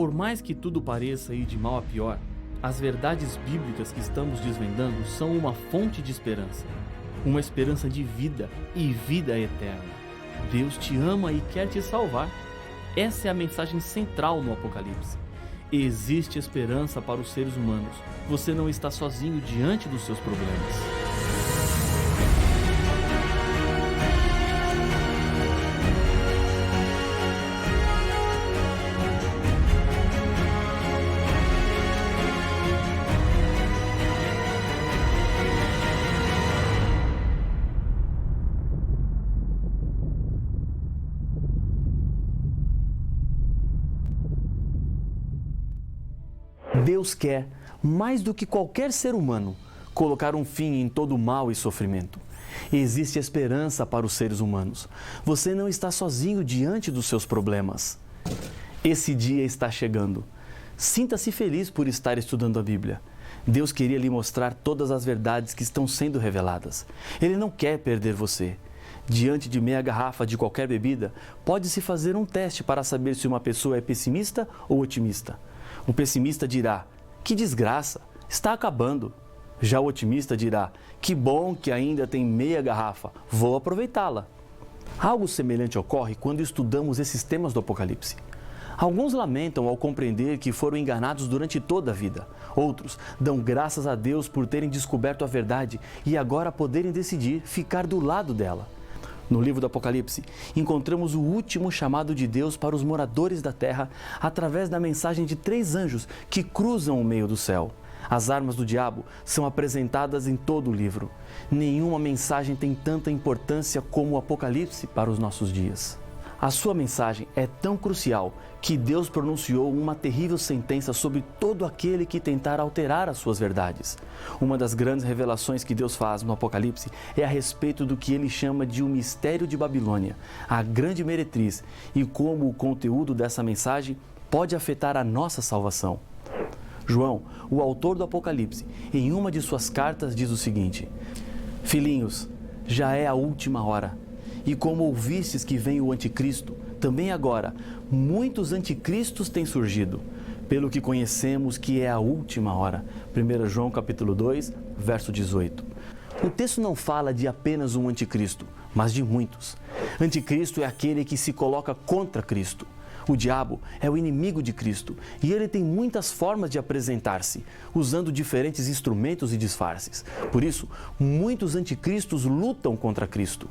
Por mais que tudo pareça ir de mal a pior, as verdades bíblicas que estamos desvendando são uma fonte de esperança. Uma esperança de vida e vida eterna. Deus te ama e quer te salvar. Essa é a mensagem central no Apocalipse. Existe esperança para os seres humanos. Você não está sozinho diante dos seus problemas. Deus quer, mais do que qualquer ser humano, colocar um fim em todo o mal e sofrimento. Existe esperança para os seres humanos. Você não está sozinho diante dos seus problemas. Esse dia está chegando. Sinta-se feliz por estar estudando a Bíblia. Deus queria lhe mostrar todas as verdades que estão sendo reveladas. Ele não quer perder você. Diante de meia garrafa de qualquer bebida, pode-se fazer um teste para saber se uma pessoa é pessimista ou otimista. O pessimista dirá: que desgraça, está acabando. Já o otimista dirá: que bom que ainda tem meia garrafa, vou aproveitá-la. Algo semelhante ocorre quando estudamos esses temas do Apocalipse. Alguns lamentam ao compreender que foram enganados durante toda a vida. Outros dão graças a Deus por terem descoberto a verdade e agora poderem decidir ficar do lado dela. No livro do Apocalipse, encontramos o último chamado de Deus para os moradores da terra através da mensagem de 3 anjos que cruzam o meio do céu. As armas do diabo são apresentadas em todo o livro. Nenhuma mensagem tem tanta importância como o Apocalipse para os nossos dias. A sua mensagem é tão crucial que Deus pronunciou uma terrível sentença sobre todo aquele que tentar alterar as suas verdades. Uma das grandes revelações que Deus faz no Apocalipse é a respeito do que ele chama de o mistério de Babilônia, a grande meretriz, e como o conteúdo dessa mensagem pode afetar a nossa salvação. João, o autor do Apocalipse, em uma de suas cartas diz o seguinte: Filhinhos, já é a última hora. E como ouvistes que vem o anticristo, também agora muitos anticristos têm surgido, pelo que conhecemos que é a última hora. 1 João capítulo 2, verso 18. O texto não fala de apenas um anticristo, mas de muitos. Anticristo é aquele que se coloca contra Cristo. O diabo é o inimigo de Cristo e ele tem muitas formas de apresentar-se, usando diferentes instrumentos e disfarces. Por isso, muitos anticristos lutam contra Cristo.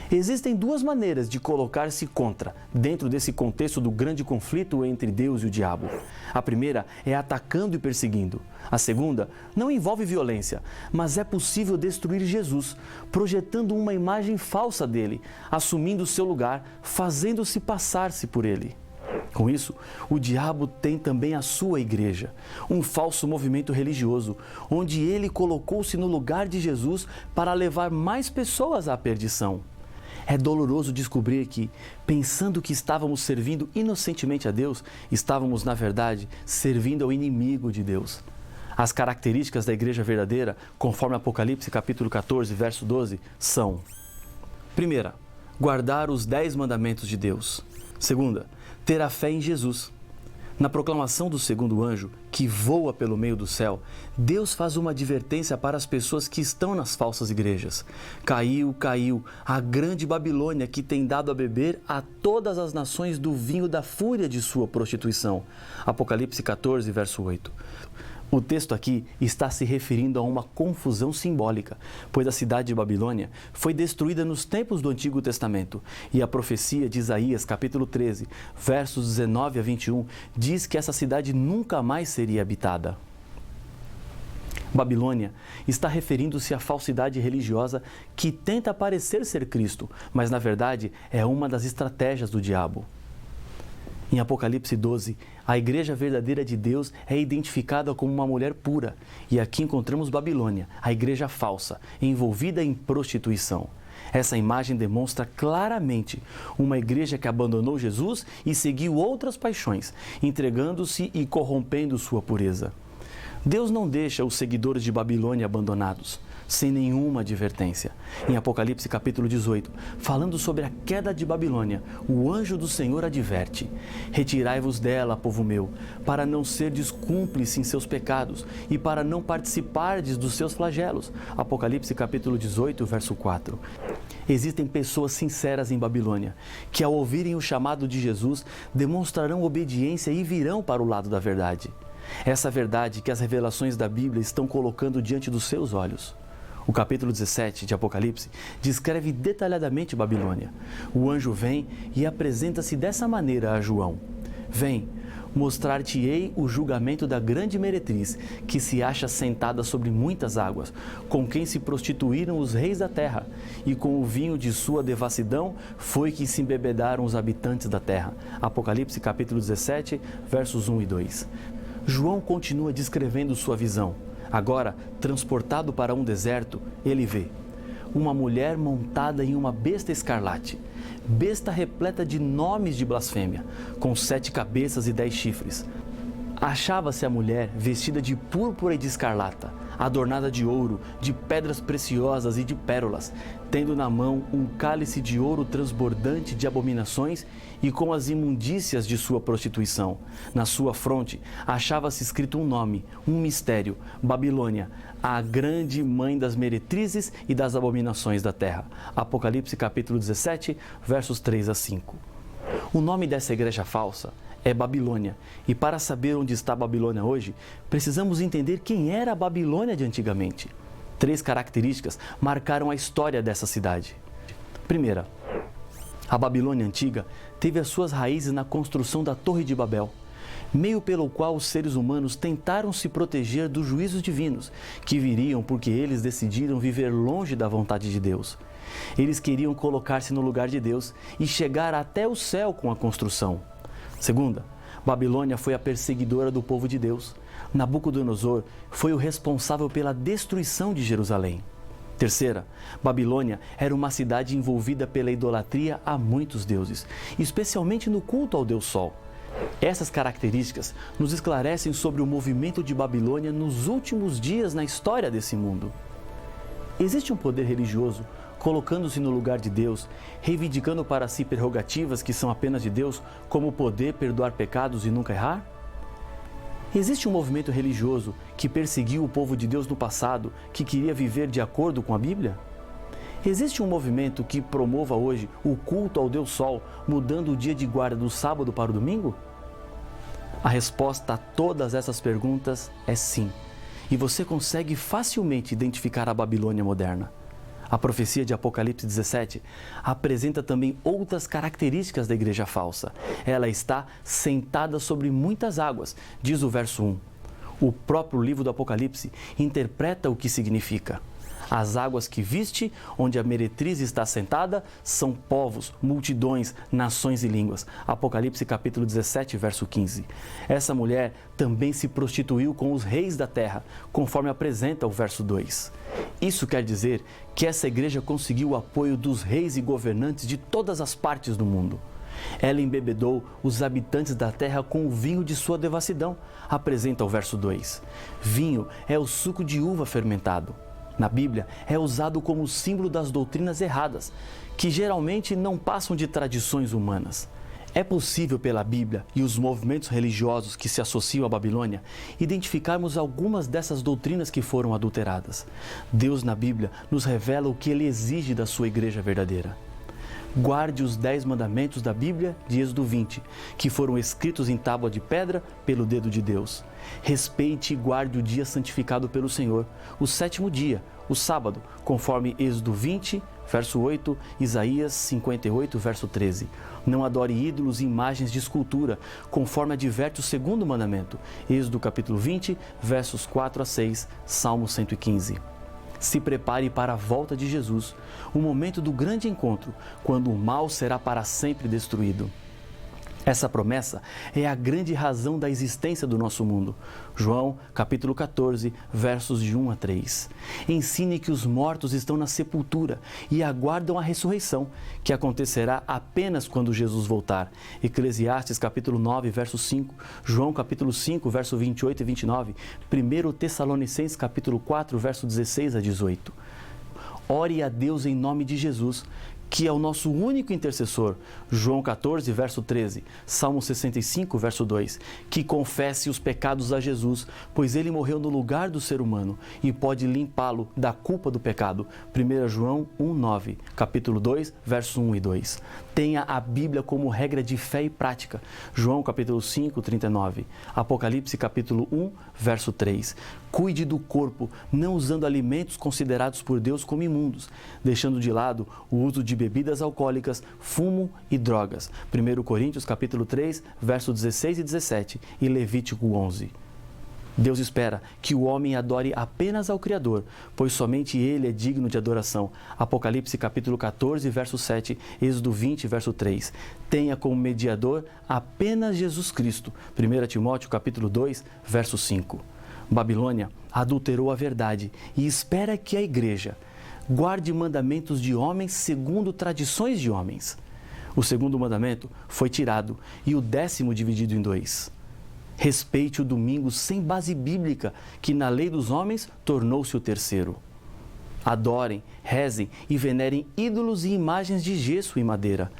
Existem 2 maneiras de colocar-se contra, dentro desse contexto do grande conflito entre Deus e o diabo. A primeira é atacando e perseguindo. A segunda não envolve violência, mas é possível destruir Jesus, projetando uma imagem falsa dele, assumindo seu lugar, fazendo-se passar-se por ele. Com isso, o diabo tem também a sua igreja, um falso movimento religioso, onde ele colocou-se no lugar de Jesus para levar mais pessoas à perdição. É doloroso descobrir que, pensando que estávamos servindo inocentemente a Deus, estávamos, na verdade, servindo ao inimigo de Deus. As características da igreja verdadeira, conforme Apocalipse capítulo 14, verso 12, são: primeira, guardar os 10 mandamentos de Deus. Segunda, ter a fé em Jesus. Na proclamação do segundo anjo, que voa pelo meio do céu, Deus faz uma advertência para as pessoas que estão nas falsas igrejas. Caiu, caiu, a grande Babilônia que tem dado a beber a todas as nações do vinho da fúria de sua prostituição. Apocalipse 14, verso 8. O texto aqui está se referindo a uma confusão simbólica, pois a cidade de Babilônia foi destruída nos tempos do Antigo Testamento e a profecia de Isaías, capítulo 13, versos 19 a 21, diz que essa cidade nunca mais seria habitada. Babilônia está referindo-se à falsidade religiosa que tenta parecer ser Cristo, mas na verdade é uma das estratégias do diabo. Em Apocalipse 12, a igreja verdadeira de Deus é identificada como uma mulher pura. E aqui encontramos Babilônia, a igreja falsa, envolvida em prostituição. Essa imagem demonstra claramente uma igreja que abandonou Jesus e seguiu outras paixões, entregando-se e corrompendo sua pureza. Deus não deixa os seguidores de Babilônia abandonados. sem nenhuma advertência. Em Apocalipse capítulo 18, falando sobre a queda de Babilônia, o anjo do Senhor adverte: retirai-vos dela, povo meu, para não serdes cúmplice em seus pecados e para não participardes dos seus flagelos. Apocalipse capítulo 18, verso 4. Existem pessoas sinceras em Babilônia, que ao ouvirem o chamado de Jesus, demonstrarão obediência e virão para o lado da verdade. Essa verdade que as revelações da Bíblia estão colocando diante dos seus olhos. O capítulo 17 de Apocalipse descreve detalhadamente Babilônia. O anjo vem e apresenta-se dessa maneira a João: vem, mostrar-te-ei o julgamento da grande meretriz, que se acha sentada sobre muitas águas, com quem se prostituíram os reis da terra, e com o vinho de sua devassidão foi que se embebedaram os habitantes da terra. Apocalipse capítulo 17, versos 1 e 2. João continua descrevendo sua visão. Agora, transportado para um deserto, ele vê uma mulher montada em uma besta escarlate, besta repleta de nomes de blasfêmia, com 7 cabeças e 10 chifres. Achava-se a mulher vestida de púrpura e de escarlata, adornada de ouro, de pedras preciosas e de pérolas, tendo na mão um cálice de ouro transbordante de abominações e com as imundícias de sua prostituição. Na sua fronte achava-se escrito um nome, um mistério: Babilônia, a grande mãe das meretrizes e das abominações da terra. Apocalipse capítulo 17, versos 3 a 5. O nome dessa igreja falsa é Babilônia, e para saber onde está Babilônia hoje, precisamos entender quem era a Babilônia de antigamente. 3 características marcaram a história dessa cidade. Primeira, a Babilônia antiga teve as suas raízes na construção da Torre de Babel, meio pelo qual os seres humanos tentaram se proteger dos juízos divinos, que viriam porque eles decidiram viver longe da vontade de Deus. Eles queriam colocar-se no lugar de Deus e chegar até o céu com a construção. Segunda, Babilônia foi a perseguidora do povo de Deus. Nabucodonosor foi o responsável pela destruição de Jerusalém. Terceira, Babilônia era uma cidade envolvida pela idolatria a muitos deuses, especialmente no culto ao Deus Sol. Essas características nos esclarecem sobre o movimento de Babilônia nos últimos dias na história desse mundo. Existe um poder religioso colocando-se no lugar de Deus, reivindicando para si prerrogativas que são apenas de Deus, como o poder perdoar pecados e nunca errar? Existe um movimento religioso que perseguiu o povo de Deus no passado, que queria viver de acordo com a Bíblia? Existe um movimento que promova hoje o culto ao Deus Sol, mudando o dia de guarda do sábado para o domingo? A resposta a todas essas perguntas é sim, e você consegue facilmente identificar a Babilônia moderna. A profecia de Apocalipse 17 apresenta também outras características da igreja falsa. Ela está sentada sobre muitas águas, diz o verso 1. O próprio livro do Apocalipse interpreta o que significa. As águas que viste, onde a meretriz está sentada, são povos, multidões, nações e línguas. Apocalipse capítulo 17, verso 15. Essa mulher também se prostituiu com os reis da terra, conforme apresenta o verso 2. Isso quer dizer que essa igreja conseguiu o apoio dos reis e governantes de todas as partes do mundo. Ela embebedou os habitantes da terra com o vinho de sua devassidão, apresenta o verso 2. Vinho é o suco de uva fermentado. Na Bíblia, é usado como símbolo das doutrinas erradas, que geralmente não passam de tradições humanas. É possível, pela Bíblia e os movimentos religiosos que se associam à Babilônia, identificarmos algumas dessas doutrinas que foram adulteradas. Deus, na Bíblia, nos revela o que Ele exige da sua igreja verdadeira. Guarde os 10 mandamentos da Bíblia de Êxodo 20, que foram escritos em tábua de pedra pelo dedo de Deus. Respeite e guarde o dia santificado pelo Senhor, o 7º dia, o sábado, conforme Êxodo 20, verso 8, Isaías 58, verso 13. Não adore ídolos e imagens de escultura, conforme adverte o 2º mandamento, Êxodo capítulo 20, versos 4 a 6, Salmo 115. Se prepare para a volta de Jesus, o momento do grande encontro, quando o mal será para sempre destruído. Essa promessa é a grande razão da existência do nosso mundo. João, capítulo 14, versos de 1 a 3. Ensine que os mortos estão na sepultura e aguardam a ressurreição, que acontecerá apenas quando Jesus voltar. Eclesiastes, capítulo 9, verso 5. João, capítulo 5, verso 28 e 29. 1 Tessalonicenses, capítulo 4, verso 16 a 18. Ore a Deus em nome de Jesus, que é o nosso único intercessor. João 14, verso 13, Salmo 65, verso 2, que confesse os pecados a Jesus, pois ele morreu no lugar do ser humano e pode limpá-lo da culpa do pecado. 1 João 1, 9, capítulo 2, verso 1 e 2. Tenha a Bíblia como regra de fé e prática. João capítulo 5, 39, Apocalipse capítulo 1, verso 3. Cuide do corpo, não usando alimentos considerados por Deus como imundos, deixando de lado o uso de bebidas alcoólicas, fumo e drogas. 1 Coríntios capítulo 3, versos 16 e 17 e Levítico 11. Deus espera que o homem adore apenas ao Criador, pois somente Ele é digno de adoração. Apocalipse capítulo 14, verso 7, Êxodo 20, verso 3. Tenha como mediador apenas Jesus Cristo. 1 Timóteo capítulo 2, verso 5. Babilônia adulterou a verdade e espera que a igreja guarde mandamentos de homens segundo tradições de homens. O segundo mandamento foi tirado e o 10º dividido em 2. Respeite o domingo sem base bíblica, que na lei dos homens tornou-se o 3º. Adorem, rezem e venerem ídolos e imagens de gesso e madeira.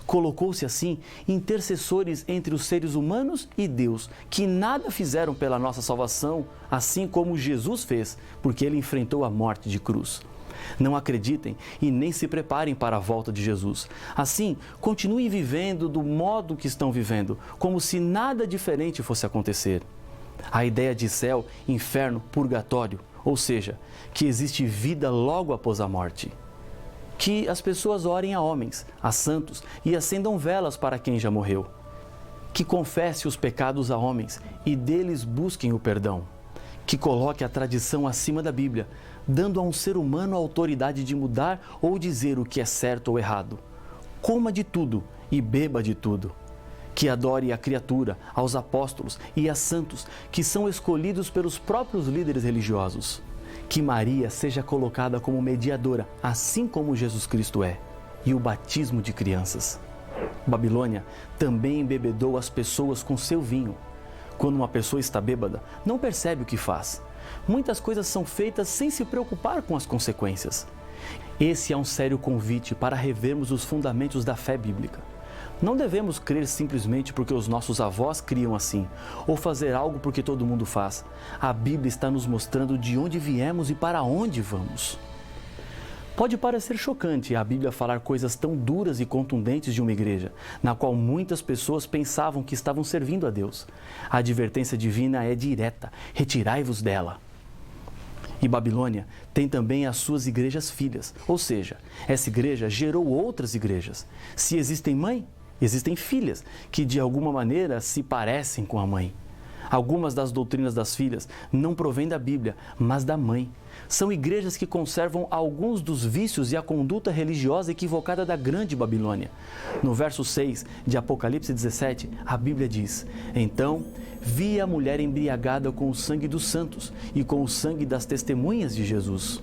Colocou-se assim intercessores entre os seres humanos e Deus, que nada fizeram pela nossa salvação, assim como Jesus fez, porque ele enfrentou a morte de cruz. Não acreditem e nem se preparem para a volta de Jesus. Assim, continuem vivendo do modo que estão vivendo, como se nada diferente fosse acontecer. A ideia de céu, inferno, purgatório, ou seja, que existe vida logo após a morte. Que as pessoas orem a homens, a santos e acendam velas para quem já morreu. Que confesse os pecados a homens e deles busquem o perdão. Que coloque a tradição acima da Bíblia, dando a um ser humano a autoridade de mudar ou dizer o que é certo ou errado. Coma de tudo e beba de tudo. Que adore a criatura, aos apóstolos e a santos, que são escolhidos pelos próprios líderes religiosos. Que Maria seja colocada como mediadora, assim como Jesus Cristo é, e o batismo de crianças. Babilônia também embebedou as pessoas com seu vinho. Quando uma pessoa está bêbada, não percebe o que faz. Muitas coisas são feitas sem se preocupar com as consequências. Esse é um sério convite para revermos os fundamentos da fé bíblica. Não devemos crer simplesmente porque os nossos avós criam assim, ou fazer algo porque todo mundo faz. A Bíblia está nos mostrando de onde viemos e para onde vamos. Pode parecer chocante a Bíblia falar coisas tão duras e contundentes de uma igreja, na qual muitas pessoas pensavam que estavam servindo a Deus. A advertência divina é direta: retirai-vos dela. E Babilônia tem também as suas igrejas filhas, ou seja, essa igreja gerou outras igrejas. Se existem mãe, existem filhas, que de alguma maneira se parecem com a mãe. Algumas das doutrinas das filhas não provêm da Bíblia, mas da mãe. São igrejas que conservam alguns dos vícios e a conduta religiosa equivocada da grande Babilônia. No verso 6 de Apocalipse 17, a Bíblia diz: Então vi a mulher embriagada com o sangue dos santos e com o sangue das testemunhas de Jesus.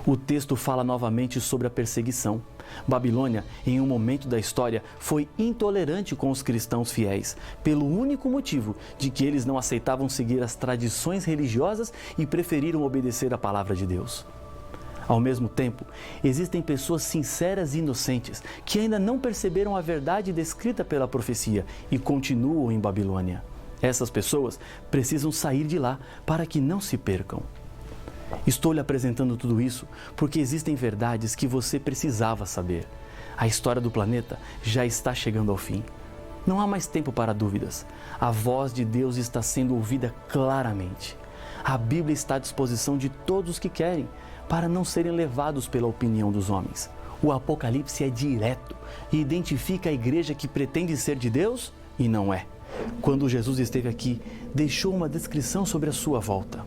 O texto fala novamente sobre a perseguição. Babilônia, em um momento da história, foi intolerante com os cristãos fiéis, pelo único motivo de que eles não aceitavam seguir as tradições religiosas e preferiram obedecer à palavra de Deus. Ao mesmo tempo, existem pessoas sinceras e inocentes que ainda não perceberam a verdade descrita pela profecia e continuam em Babilônia. Essas pessoas precisam sair de lá para que não se percam. Estou lhe apresentando tudo isso porque existem verdades que você precisava saber. A história do planeta já está chegando ao fim. Não há mais tempo para dúvidas. A voz de Deus está sendo ouvida claramente. A Bíblia está à disposição de todos que querem, para não serem levados pela opinião dos homens. O Apocalipse é direto e identifica a igreja que pretende ser de Deus e não é. Quando Jesus esteve aqui, deixou uma descrição sobre a sua volta.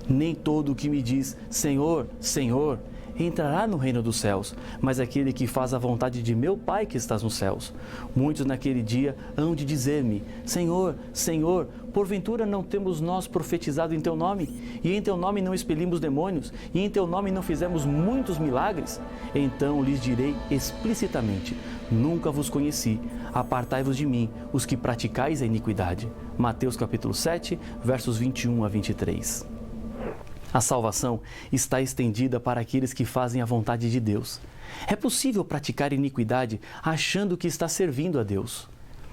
Nem todo o que me diz, Senhor, Senhor, entrará no reino dos céus, mas aquele que faz a vontade de meu Pai que estás nos céus. Muitos naquele dia hão de dizer-me: Senhor, Senhor, porventura não temos nós profetizado em Teu nome? E em Teu nome não expelimos demônios? E em Teu nome não fizemos muitos milagres? Então lhes direi explicitamente: nunca vos conheci, apartai-vos de mim, os que praticais a iniquidade. Mateus capítulo 7, versos 21 a 23. A salvação está estendida para aqueles que fazem a vontade de Deus. É possível praticar iniquidade achando que está servindo a Deus.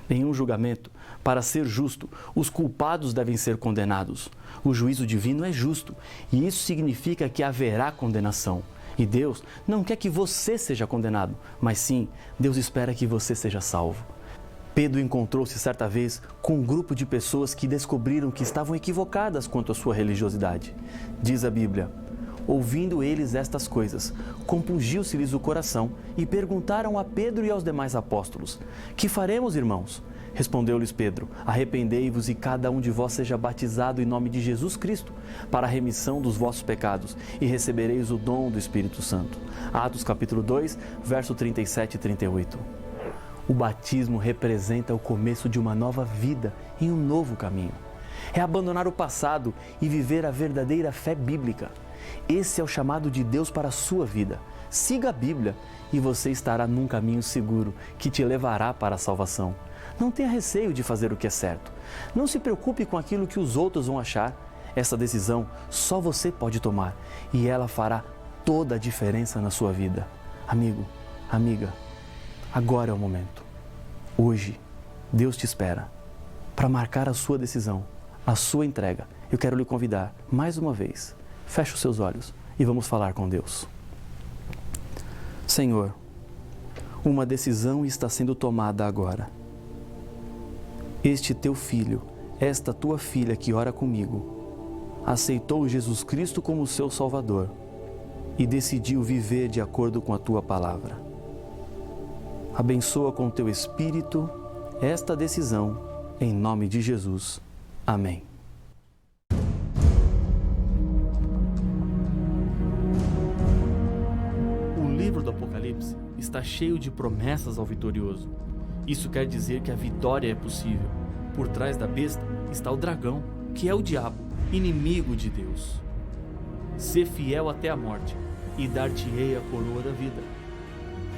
Em um julgamento, para ser justo, os culpados devem ser condenados. O juízo divino é justo e isso significa que haverá condenação. E Deus não quer que você seja condenado, mas sim, Deus espera que você seja salvo. Pedro encontrou-se certa vez com um grupo de pessoas que descobriram que estavam equivocadas quanto à sua religiosidade. Diz a Bíblia: ouvindo eles estas coisas, compungiu-se-lhes o coração e perguntaram a Pedro e aos demais apóstolos: que faremos, irmãos? Respondeu-lhes Pedro: arrependei-vos e cada um de vós seja batizado em nome de Jesus Cristo, para a remissão dos vossos pecados, e recebereis o dom do Espírito Santo. Atos capítulo 2, verso 37 e 38. O batismo representa o começo de uma nova vida em um novo caminho. É abandonar o passado e viver a verdadeira fé bíblica. Esse é o chamado de Deus para a sua vida. Siga a Bíblia e você estará num caminho seguro que te levará para a salvação. Não tenha receio de fazer o que é certo. Não se preocupe com aquilo que os outros vão achar. Essa decisão só você pode tomar e ela fará toda a diferença na sua vida. Amigo, amiga, agora é o momento. Hoje, Deus te espera para marcar a sua decisão, a sua entrega. Eu quero lhe convidar, mais uma vez, feche os seus olhos e vamos falar com Deus. Senhor, uma decisão está sendo tomada agora. Este teu filho, esta tua filha que ora comigo, aceitou Jesus Cristo como seu Salvador e decidiu viver de acordo com a tua palavra. Abençoa com teu Espírito esta decisão, em nome de Jesus. Amém. O livro do Apocalipse está cheio de promessas ao vitorioso. Isso quer dizer que a vitória é possível. Por trás da besta está o dragão, que é o diabo, inimigo de Deus. Sê fiel até a morte e dar-te-ei a coroa da vida.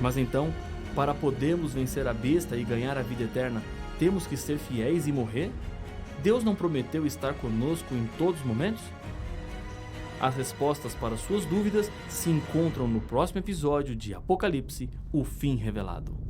Mas então, para podermos vencer a besta e ganhar a vida eterna, temos que ser fiéis e morrer? Deus não prometeu estar conosco em todos os momentos? As respostas para suas dúvidas se encontram no próximo episódio de Apocalipse, o fim revelado.